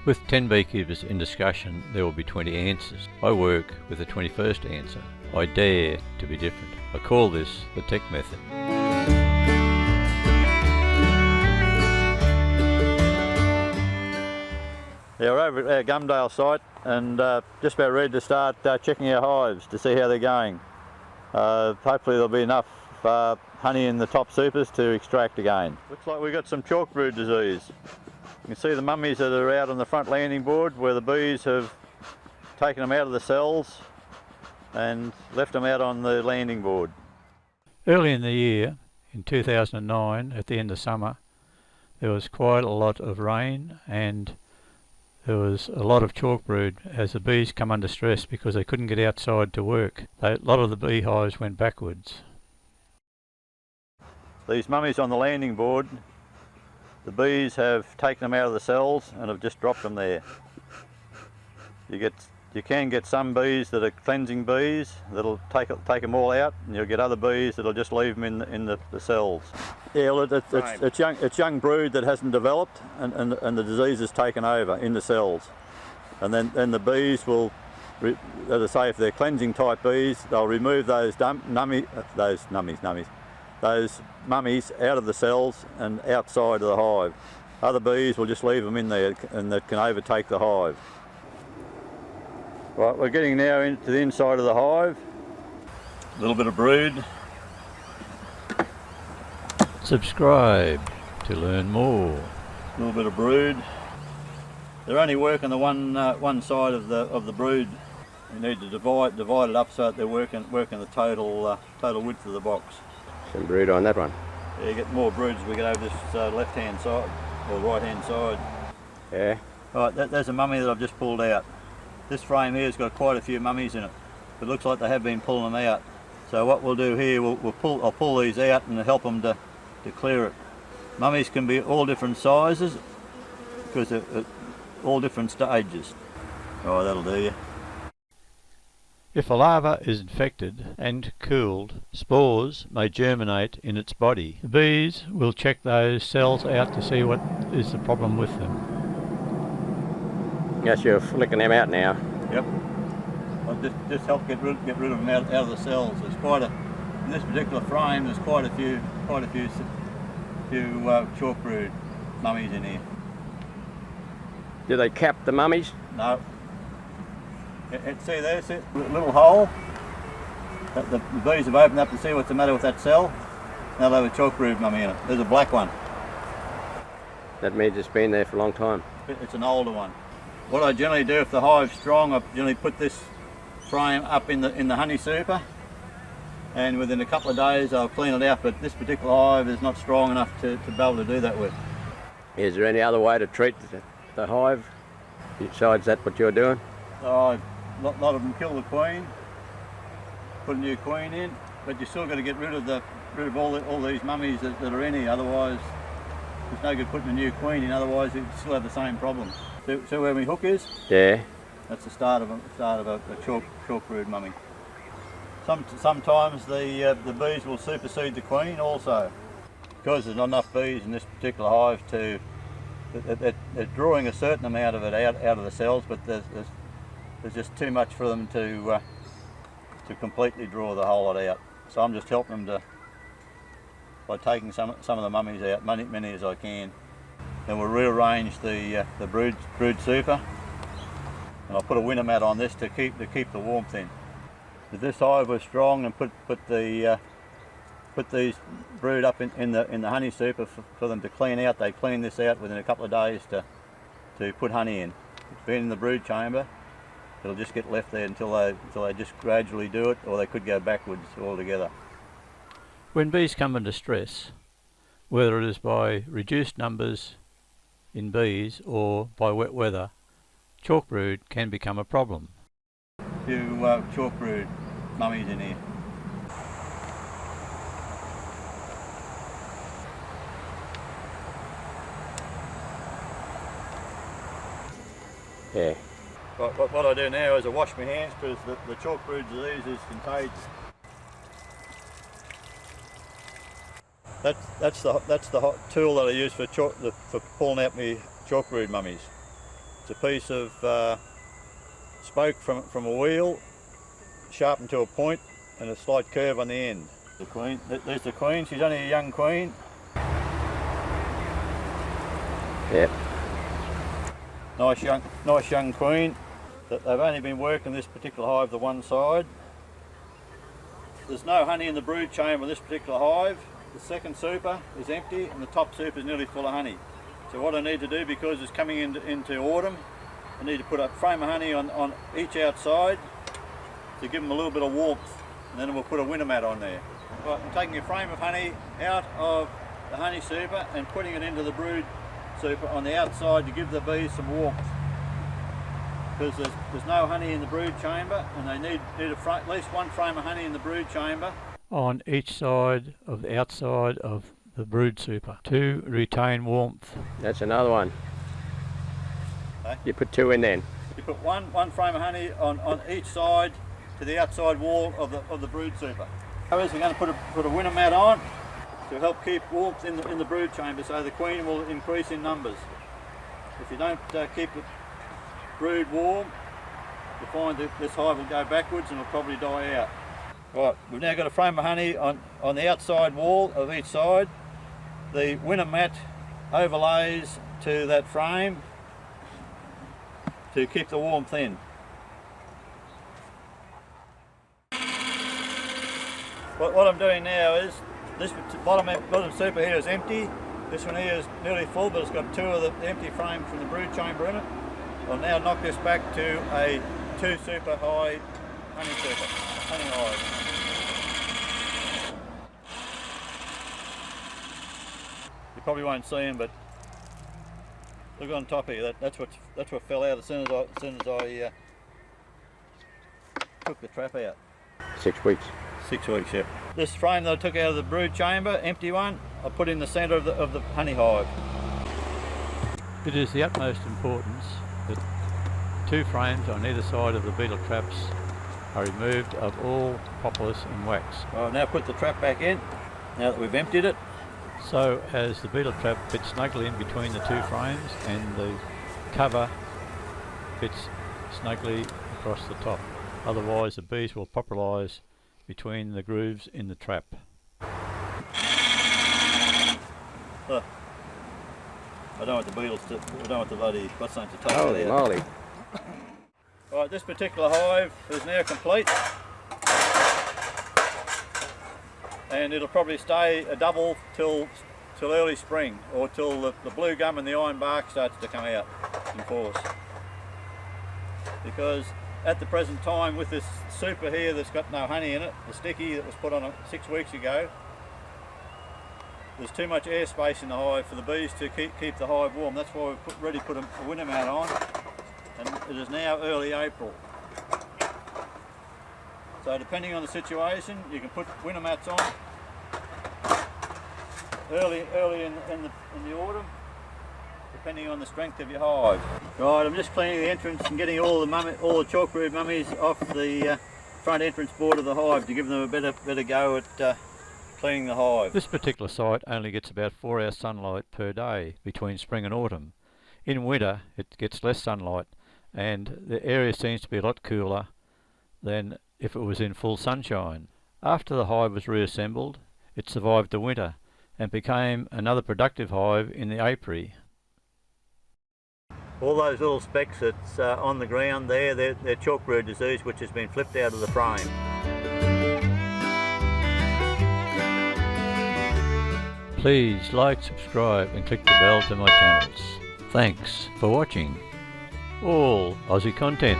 With 10 beekeepers in discussion, there will be 20 answers. I work with the 21st answer. I dare to be different. I call this the tech method. Yeah, we're over at our Gumdale site and just about ready to start checking our hives to see how they're going. Hopefully there'll be enough honey in the top supers to extract again. Looks like we've got some Chalkbrood disease. You can see the mummies that are out on the front landing board where the bees have taken them out of the cells and left them out on the landing board. Early in the year, in 2009, at the end of summer, there was quite a lot of rain and there was a lot of chalkbrood as the bees come under stress because they couldn't get outside to work. A lot of the beehives went backwards. These mummies on the landing board, the bees have taken them out of the cells and have just dropped them there. You can get some bees that are cleansing bees that'll take them all out, and you'll get other bees that'll just leave them in the cells. Yeah, well, it's young brood that hasn't developed, and the disease is taken over in the cells, and then the bees will, as I say, if they're cleansing type bees, they'll remove those mummies out of the cells and outside of the hive. Other bees will just leave them in there, and that can overtake the hive. Right, we're getting now into the inside of the hive. A little bit of brood. Subscribe to learn more. A little bit of brood. They're only working the one side of the brood. You need to divide it up so that they're working the total width of the box. Some brood on that one. Yeah, you get more brood as we get over this left-hand side or right-hand side. Yeah. Right, there's a mummy that I've just pulled out. This frame here has got quite a few mummies in it. It looks like they have been pulling them out. So what we'll do here, I'll pull these out and help them to clear it. Mummies can be all different sizes because they're at all different stages. Oh, that'll do you. If a larva is infected and cooled, spores may germinate in its body. The bees will check those cells out to see what is the problem with them. Yes, you're flicking them out now. Yep. I'll just help get rid of them out of the cells. There's in this particular frame, there's quite a few chalkbrood mummies in here. Do they cap the mummies? No. See there's a little hole that the bees have opened up to see what's the matter with that cell. Now they have a chalkbrood mummy in it. There's a black one. That means it's been there for a long time. It's an older one. What I generally do if the hive's strong, I generally put this frame up in the honey super, and within a couple of days I'll clean it out, but this particular hive is not strong enough to be able to do that with. Is there any other way to treat the hive besides that what you're doing? A lot of them kill the queen, put a new queen in, but you still got to get rid of all these mummies that are in here, otherwise it's no good putting a new queen in, otherwise you still have the same problem. See where my hook is? Yeah. That's the start of a chalkbrood mummy. Sometimes the bees will supersede the queen also. Because there's not enough bees in this particular hive they're drawing a certain amount of it out of the cells, but there's just too much for them to completely draw the whole lot out. So I'm just helping them by taking some of the mummies out, many as I can. Then we'll rearrange the brood super, and I'll put a winter mat on this to keep the warmth in. If this hive was strong and put these brood up in the honey super for them to clean out, they clean this out within a couple of days to put honey in. It's been in the brood chamber, it'll just get left there until they just gradually do it, or they could go backwards altogether. When bees come under stress, whether it is by reduced numbers in bees or by wet weather, chalkbrood can become a problem. A few chalkbrood mummies in here. Yeah. What I do now is I wash my hands because the Chalkbrood disease is contagious. That's the tool that I use for pulling out my Chalkbrood mummies. It's a piece of spoke from a wheel, sharpened to a point, and a slight curve on the end. The queen, there's the queen. She's only a young queen. Yep. Nice young queen. They've only been working this particular hive the one side. There's no honey in the brood chamber in this particular hive. The second super is empty and the top super is nearly full of honey. So what I need to do, because it's coming into autumn, I need to put a frame of honey on each outside to give them a little bit of warmth, and then we'll put a winter mat on there. Right, I'm taking a frame of honey out of the honey super and putting it into the brood super on the outside to give the bees some warmth. Because there's no honey in the brood chamber, and they need at least one frame of honey in the brood chamber. On each side of the outside of the brood super to retain warmth. That's another one. Okay. You put 2 in then. You put one frame of honey on each side to the outside wall of the brood super. We're going to put a winter mat on to help keep warmth in the brood chamber, so the queen will increase in numbers. If you don't keep the brood warm, you'll find that this hive will go backwards and will probably die out. Right, we've now got a frame of honey on the outside wall of each side. The winter mat overlays to that frame to keep the warmth in. What I'm doing now is, this bottom super here is empty. This one here is nearly full, but it's got 2 of the empty frames from the brood chamber in it. I'll now knock this back to a 2 super high honey hive. You probably won't see them, but look on top here. That's what fell out as soon as I took the trap out. 6 weeks. 6 weeks, yeah. This frame that I took out of the brood chamber, empty one, I put in the centre of the honey hive. It is the utmost importance that 2 frames on either side of the beetle traps are removed of all propolis and wax. I'll now put the trap back in, now that we've emptied it. So as the beetle trap fits snugly in between the 2 frames and the cover fits snugly across the top. Otherwise the bees will populise between the grooves in the trap. Oh. I don't want the beetles to, I don't want the bloody, what's something to touch Holy it moly. Right, this particular hive is now complete. And it'll probably stay a double till early spring, or till the blue gum and the iron bark starts to come out in force. Because at the present time, with this super here that's got no honey in it, the sticky that was put on 6 weeks ago, there's too much air space in the hive for the bees to keep the hive warm. That's why we've already put a winter mat on, and it is now early April. So depending on the situation, you can put winter mats on early in the autumn, depending on the strength of your hive. Right, I'm just cleaning the entrance and getting all the chalkbrood mummies off the front entrance board of the hive to give them a better go at cleaning the hive. This particular site only gets about 4 hours sunlight per day between spring and autumn. In winter it gets less sunlight, and the area seems to be a lot cooler than if it was in full sunshine. After the hive was reassembled, it survived the winter and became another productive hive in the apiary. All those little specks that's on the ground there, they're Chalkbrood disease, which has been flipped out of the frame. Please like, subscribe and click the bell to my channels. Thanks for watching all Aussie content.